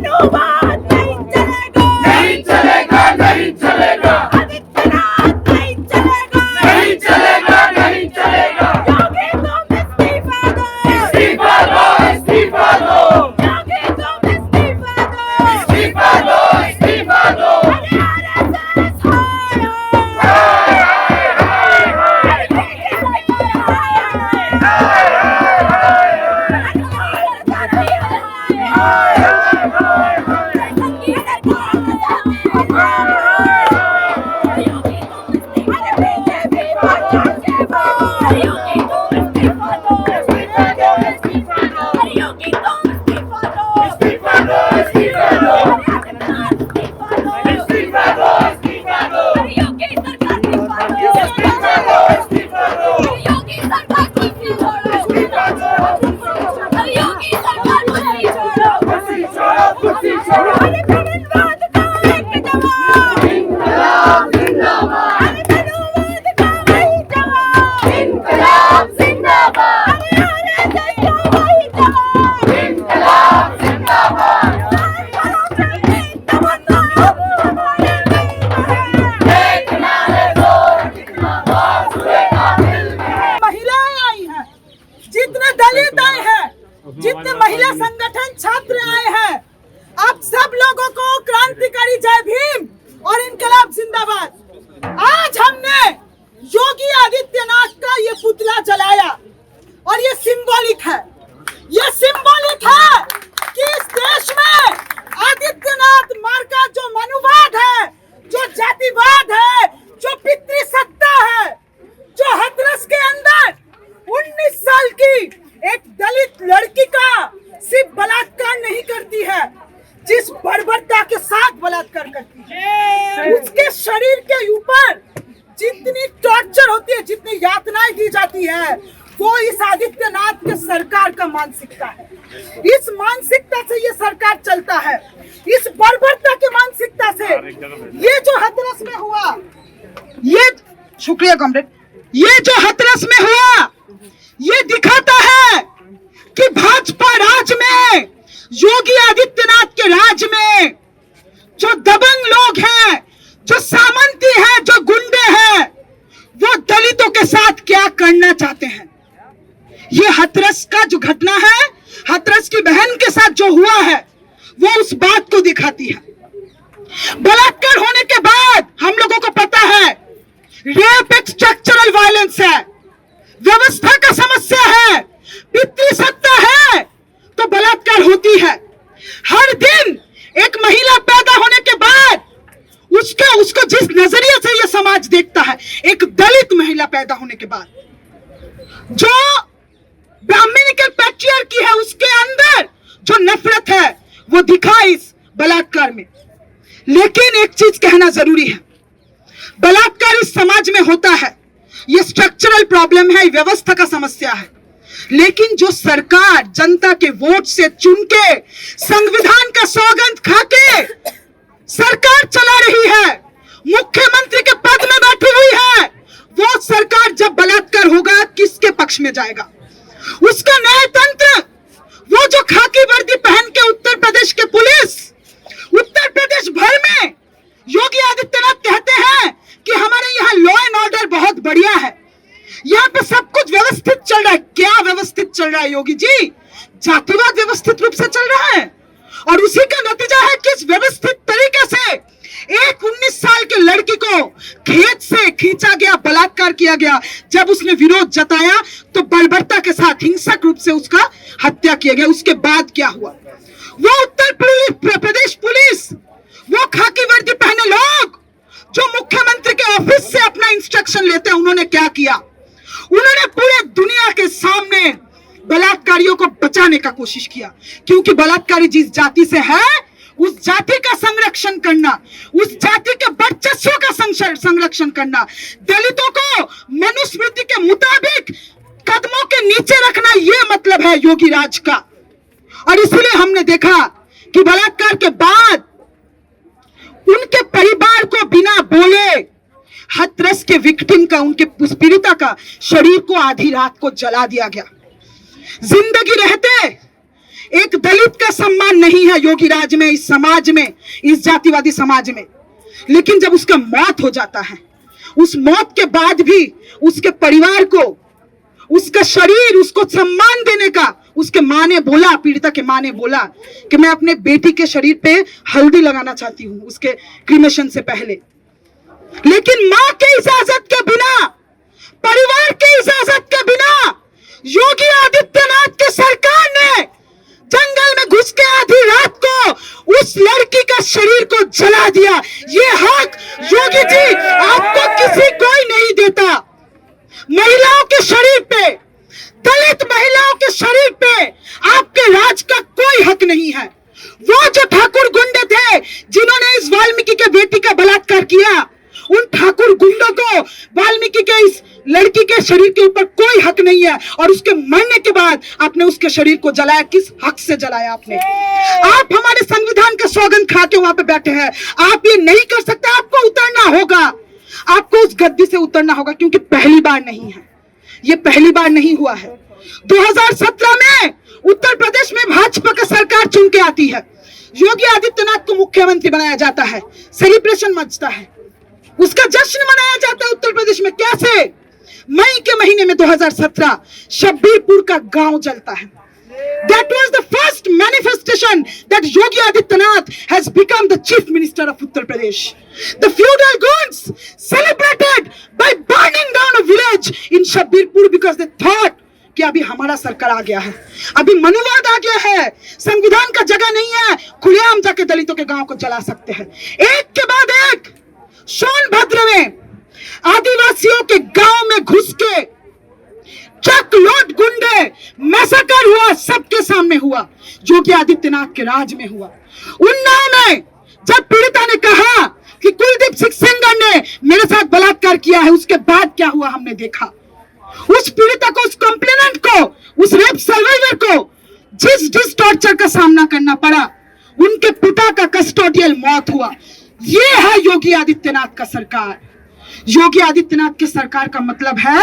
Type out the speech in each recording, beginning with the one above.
अनुवाद नहीं चलेगा, नहीं चलेगा, नहीं चलेगा, आदित्यनाथ नहीं चलेगा, नहीं चलेगा, नहीं चलेगा। योगी तुम इस्तीफा दो, इस्तीफा दो, इस्तीफा दो, योगी तुम इस्तीफा दो, इस्तीफा दो, इस्तीफा दो। अरे आरएसएस हाय हाय, हाय, हाय, इस्तीफा दो, इस्तीफा दो, इस्तीफा दो, इस्तीफा दो, इस्तीफा दो, इस्तीफा दो। कुर्सी छोड़ो, कुर्सी छोड़ो। इनकलाब जिंदाबाद, इनकलाब जिंदाबाद, इनकलाब जिंदाबाद। देखना है जोर कितना बाजुए कातिल में। महिलाएं आई हैं, जितने दलित आए हैं, जितने महिला संगठन छात्र आए हैं, आप सब लोगों को क्रांतिकारी जय भीम और इनकलाब जिंदाबाद। आज हमने योगी आदित्यनाथ का ये पुतला जलाया और ये सिंबॉलिक है, ये सिंबॉलिक है कि इस देश में आदित्यनाथ मार्का जो मनुवाद है, जो जातिवाद है, जो पितृसत्ता है, जो हाथरस के अंदर 19 साल की एक दलित लड़की का सिर्फ बलात्कार नहीं करती है, जिस बर्बरता के साथ बलात्कार करती है, उसके शरीर के ऊपर जितनी टॉर्चर होती है, जितनी यातनाएं दी जाती है, वो इस आदित्यनाथ के सरकार का मानसिकता है। इस मानसिकता से ये सरकार चलता है, इस बर्बरता की मानसिकता से। ये जो हाथरस में हुआ, ये शुक्रिया कॉमरेड, ये जो हाथरस में हुआ, ये दिखाता है कि भाजपा राज में, योगी आदित्यनाथ के राज में जो दबंग लोग हैं, जो सामंती हैं, जो गुंडे हैं, वो दलितों के साथ क्या करना चाहते हैं। ये हाथरस का जो घटना है, हाथरस की बहन के साथ जो हुआ है, वो उस बात को दिखाती है। बलात्कार होने के बाद हम लोगों को पता है रेप एक स्ट्रक्चरल वायलेंस है, व्यवस्था का समस्या है, पितृसत्ता है, तो बलात्कार होती है। हर दिन एक महिला पैदा होने के बाद उसको जिस नजरिए से यह समाज देखता है, एक दलित महिला पैदा होने के बाद जो ब्राह्मणिकल पैट्रियार्की है, उसके अंदर जो नफरत है, वो दिखा इस बलात्कार में। लेकिन एक चीज कहना जरूरी है, बलात्कार इस समाज में होता है, ये स्ट्रक्चरल प्रॉब्लम है, व्यवस्था का समस्या है। लेकिन जो सरकार जनता के वोट से चुन के, संविधान का सौगंध खा के सरकार चला रही है, मुख्यमंत्री के पद में बैठी हुई है, वो सरकार जब बलात्कार होगा किसके पक्ष में जाएगा? उसका न्यायतंत्र, वो जो खाकी वर्दी पहन के उत्तर प्रदेश के पुलिस, उत्तर प्रदेश भर में योगी आदित्यनाथ कहते हैं कि हमारे यहाँ लॉ एंड ऑर्डर बहुत बढ़िया है, यहाँ पे सब कुछ व्यवस्थित चल रहा है। क्या व्यवस्थित चल रहा है योगी जी? जातिवाद व्यवस्थित रूप से चल रहा है, और उसी का नतीजा है कि इस व्यवस्थित तरीके से एक 19 साल की लड़की को खेत से खींचा गया, बलात्कार किया गया। जब उसने विरोध जताया तो बर्बरता के साथ हिंसक रूप से उसका हत्या किया गया। उसके बाद क्या हुआ? वो उत्तर प्रदेश पुलिस, वो खाकी वर्दी पहने लोग जो मुख्यमंत्री के ऑफिस से अपना इंस्ट्रक्शन लेते हैं, उन्होंने क्या किया? उन्होंने पूरे दुनिया के सामने बलात्कारियों को बचाने का कोशिश किया, क्योंकि बलात्कारी जिस जाति से है, उस जाति का संरक्षण करना, उस जाति के वर्चस्व का संरक्षण करना, दलितों को मनुस्मृति के मुताबिक कदमों के नीचे रखना, ये मतलब है योगी राज का। और इसलिए हमने देखा कि बलात्कार के बाद उनके परिवार को बिना बोले हाथरस के विक्टिम का, उनके पीड़िता का शरीर को आधी रात को जला दिया गया। जिंदगी रहते एक दलित का सम्मान नहीं है योगी राज में, इस समाज में, इस जातिवादी समाज में। लेकिन जब उसका मौत हो जाता है, उस मौत के बाद भी उसके परिवार को, उसका शरीर, उसको सम्मान देने का, उसके माँ ने बोला, पीड़िता के माँ ने बोला कि मैं अपने बेटी के शरीर पे हल्दी लगाना चाहती हूँ उसके क्रीमेशन से पहले। लेकिन माँ के इजाजत के बिना, परिवार के इजाजत के बिना योगी आदित्यनाथ की सरकार ने जंगल में घुस के आधी रात को उस लड़की का शरीर को जला दिया। ये हक योगी जी आपको किसी कोई नहीं देता। महिलाओं के शरीर पे, दलित महिलाओं के शरीर पे आपके राज का कोई हक नहीं है। वो जो ठाकुर गुंडे थे जिन्होंने इस वाल्मीकि के बेटी का बलात्कार किया, उन ठाकुर गुंडों को वाल्मीकि के इस लड़की के शरीर के ऊपर कोई हक नहीं है। और उसके मरने के बाद आपने उसके शरीर को जलाया, किस हक से जलाया आपने? आप हमारे संविधान का सौगंध खा के वहां पे बैठे हैं। आप ये नहीं कर सकते, आपको उतरना होगा, आपको उस गद्दी से उतरना होगा, क्योंकि पहली बार नहीं है, ये पहली बार नहीं हुआ है। 2017 में उत्तर प्रदेश में भाजपा का सरकार चुन के आती है, योगी आदित्यनाथ को मुख्यमंत्री बनाया जाता है, सेलिब्रेशन मचता है, उसका जश्न मनाया जाता है उत्तर प्रदेश में। कैसे? मई के महीने में 2017 शब्बीरपुर का गांव जलता है। That was the first manifestation that Yogi Adityanath has become the chief minister of Uttar Pradesh. The feudal goons celebrated by burning down a village in Shabbirpur because they thought कि अभी हमारा सरकार आ गया है, अभी मनुवाद आ गया है, संविधान का जगह नहीं है, खुलेआम जाके दलितों के गांव को जला सकते हैं। एक के बाद एक सोनभद्र में आदिवासियों के गांव में घुस के चक लोट गुंडे मैसेकर हुआ, सबके सामने हुआ, योगी आदित्यनाथ के राज में हुआ। उन्नाव में जब पीड़िता ने कहा कि कुलदीप सिंह सेंगर ने मेरे साथ बलात्कार किया है, उसके बाद क्या हुआ हमने देखा। उस पीड़िता को, उस कंप्लेनेंट को, उस रेप सर्वाइवर को जिस टॉर्चर का सामना करना पड़ा, उनके पिता का कस्टोडियल मौत हुआ। ये है योगी आदित्यनाथ का सरकार। योगी आदित्यनाथ की सरकार का मतलब है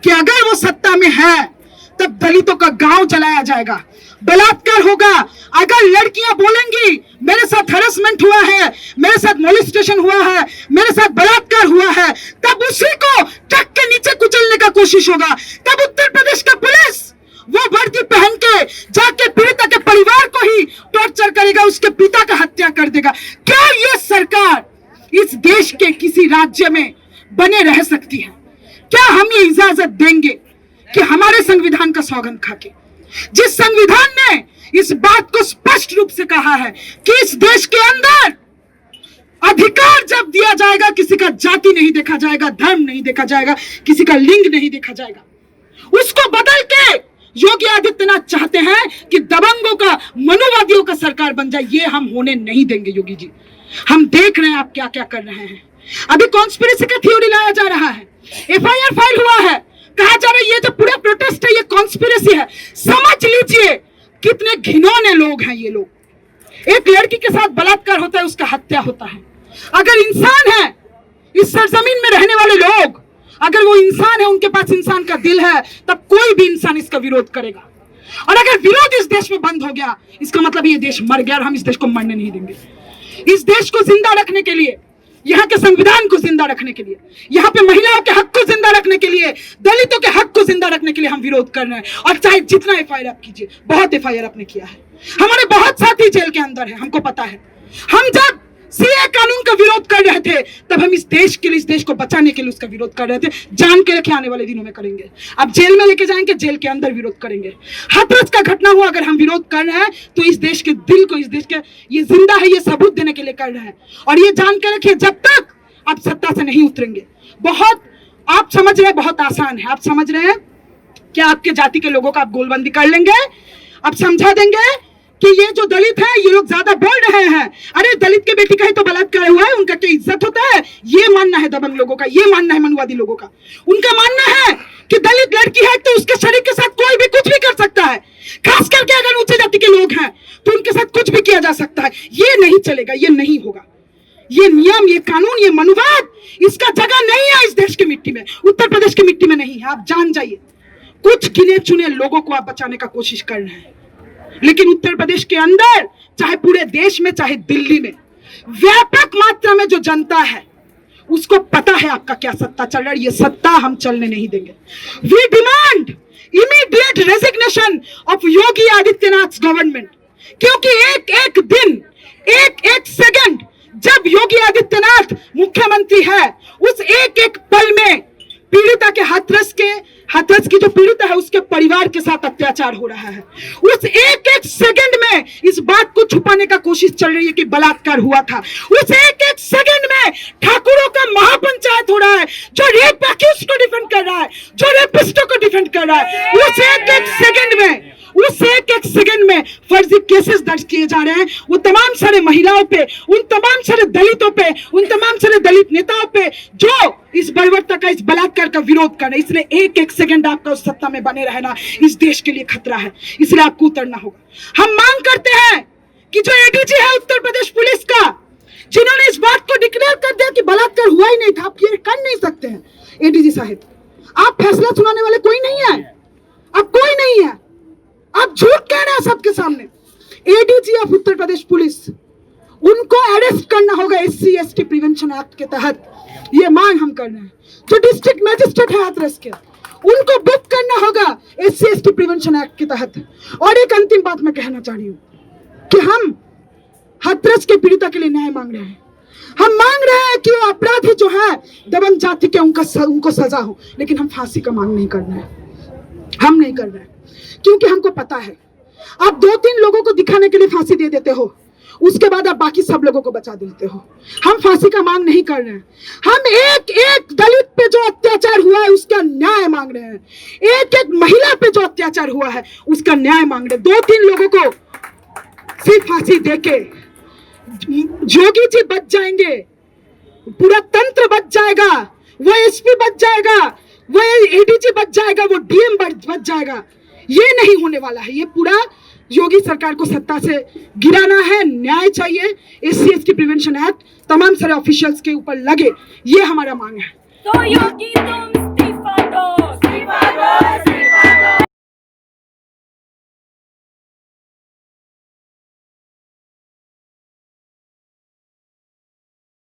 कि अगर वो सत्ता में है तब दलितों का गांव जलाया जाएगा, बलात्कार होगा। अगर लड़कियां बोलेंगी मेरे साथ हरासमेंट हुआ है, मेरे साथ मोलेस्टेशन हुआ है, मेरे साथ बलात्कार हुआ है, तब उसी को ट्रक के नीचे कुचलने का कोशिश होगा। तब उत्तर प्रदेश का पुलिस वो वर्दी पहन के जाके पीड़िता के परिवार को ही टॉर्चर करेगा, उसके पिता का हत्या कर देगा। क्या ये सरकार इस देश के किसी राज्य में बने रह सकती है? क्या हम ये इजाजत देंगे कि हमारे संविधान का सौगंध खाके, जिस संविधान ने इस बात को स्पष्ट रूप से कहा है कि इस देश के अंदर अधिकार जब दिया जाएगा, किसी का जाति नहीं देखा जाएगा, धर्म नहीं देखा जाएगा, किसी का लिंग नहीं देखा जाएगा, उसको बदल के योगी आदित्यनाथ चाहते हैं कि दबंगों का, मनुवादियों का सरकार बन जाए। ये हम होने नहीं देंगे योगी जी। हम देख रहे हैं आप क्या क्या कर रहे हैं। अभी कॉन्स्पिरेसी का थ्योरी लाया जा रहा है, एफआईआर फाइल हुआ है, कहा जा रहा है ये जो पूरा प्रोटेस्ट है ये कॉन्स्पिरेसी है। समझ लीजिए कितने घिनौने लोग हैं ये लोग। एक लड़की के साथ बलात्कार होता है, उसका हत्या होता है। अगर इंसान है, इस सरजमीन में रहने वाले लोग, अगर वो इंसान है, उनके पास इंसान का दिल है, तब कोई भी इंसान इसका विरोध करेगा। और अगर विरोध इस देश में बंद हो गया, इसका मतलब ये देश मर गया और हम इस देश को मरने नहीं देंगे। इस देश को जिंदा रखने के लिए, यहाँ के संविधान को जिंदा रखने के लिए, यहाँ पे महिलाओं के हक को जिंदा रखने के लिए, दलितों के हक को जिंदा रखने के लिए हम विरोध कर रहे हैं। और चाहे जितना एफआईआर आप कीजिए, बहुत एफआईआर आपने किया है, हमारे बहुत साथी जेल के अंदर है, हमको पता है। हम जब सीए कानून का विरोध कर रहे थे तब हम इस देश के लिए, इस देश को बचाने के लिए उसका विरोध कर रहे थे। जान के रखे आने वाले दिनों में करेंगे। अब जेल में लेके जाएंगे, जेल के अंदर विरोध करेंगे। हाथरस का घटना हुआ, अगर हम विरोध कर रहे हैं तो इस देश के दिल को, इस देश के ये जिंदा है, ये सबूत देने के लिए कर रहे हैं। और ये जान के रखिए, जब तक आप सत्ता से नहीं उतरेंगे, बहुत आप समझ रहे हैं, बहुत आसान है। आप समझ रहे हैं कि आपके जाति के लोगों का आप गोलबंदी कर लेंगे, आप समझा देंगे कि ये जो दलित है ये लोग ज्यादा बोल रहे हैं, अरे दलित के बेटी का ही तो बलात्कार हुआ है, उनका क्या इज्जत होता है। ये मानना है दबंग लोगों का, ये मानना है मनुवादी लोगों का। उनका मानना है कि दलित लड़की है तो उसके शरीर के साथ कोई भी कुछ भी कर सकता है, खास करके अगर ऊंचे जाति के लोग हैं तो उनके साथ कुछ भी किया जा सकता है। ये नहीं चलेगा, ये नहीं होगा। ये नियम, ये कानून, ये मनुवाद, इसका जगह नहीं है इस देश की मिट्टी में, उत्तर प्रदेश की मिट्टी में नहीं है। आप जान जाइए, कुछ गिने चुने लोगों को आप बचाने का कोशिश कर रहे हैं। लेकिन उत्तर प्रदेश के अंदर, चाहे पूरे देश में, चाहे दिल्ली में, व्यापक मात्रा में जो जनता है उसको पता है आपका क्या सत्ता चल रहा है। ये सत्ता हम चलने नहीं देंगे। We demand immediate resignation of Yogi Adityanath government, क्योंकि एक एक दिन, एक एक सेकंड जब योगी आदित्यनाथ मुख्यमंत्री है, उस एक एक पल में पीड़िता के हाथरस की जो पीड़िता है उसके परिवार के साथ अत्याचार हो रहा है। उस एक एक सेकंड में इस बात को छुपाने का कोशिश चल रही है कि बलात्कार हुआ था। उस एक एक सेकंड में ठाकुरों का महापंचायत हो रहा है, जो रेप एक्यूज को डिफेंड कर रहा है, जो रेपिस्टों को डिफेंड कर रहा है। उस एक एक सेकंड में फर्जी केसेस दर्ज किए जा रहे हैं। वो तमाम सारे महिलाओं पे, उन तमाम सारे दलितों पे, उन तमाम सारे दलित नेताओं पे जो इस बर्बरता का, इस बलात्कार का विरोध कर रहे हैं। इसलिए एक एक सेकंड आपका उस सत्ता में बने रहना इस देश के लिए खतरा है, इसलिए आपको उतरना होगा। हम मांग करते हैं कि जो एडीजी है उत्तर प्रदेश पुलिस का, जिन्होंने इस बात को डिक्लेयर कर दिया कि बलात्कार हुआ ही नहीं था, आप ये कर नहीं सकते हैं। एडीजी साहब, आप फैसला सुनाने वाले कोई नहीं है, अब कोई नहीं है, आप झूठ कह रहे हैं सबके सामने। ADG of Uttar Pradesh police, उनको अरेस्ट करना होगा SC ST प्रिवेंशन एक्ट के तहत। ये मांग हम कर रहे हैं। जो डिस्ट्रिक्ट मैजिस्ट्रेट है हाथरस के, उनको बुक करना होगा SC ST प्रिवेंशन एक्ट के तहत। और एक अंतिम बात मैं कहना चाह रही हूँ कि हम हाथरस के पीड़िता के लिए न्याय मांग रहे हैं। हम मांग रहे हैं कि वो अपराधी जो है दबंग जाति के, उनको सजा हो, लेकिन हम फांसी का मांग नहीं कर रहे हैं। हम नहीं कर रहे हैं क्योंकि हमको पता है आप 2-3 लोगों को दिखाने के लिए फांसी दे देते हो, उसके बाद आप बाकी सब लोगों को बचा देते हो। हम फांसी का मांग नहीं कर रहे हैं। हम एक एक दलित पे जो अत्याचार हुआ है उसका न्याय मांग रहे हैं। एक एक महिला पे जो अत्याचार हुआ है उसका न्याय मांग रहे हैं। 2-3 लोगों को सिर्फ फांसी देके जोगी जी बच जाएंगे, पूरा तंत्र बच जाएगा, वो SP बच जाएगा, वो ADG बच जाएगा, वो DM बच जाएगा। ये नहीं होने वाला है। ये पूरा योगी सरकार को सत्ता से गिराना है। न्याय चाहिए, SC ST प्रिवेंशन एक्ट तमाम सारे ऑफिशियल्स के ऊपर लगे, ये हमारा मांग है। तो योगी तुम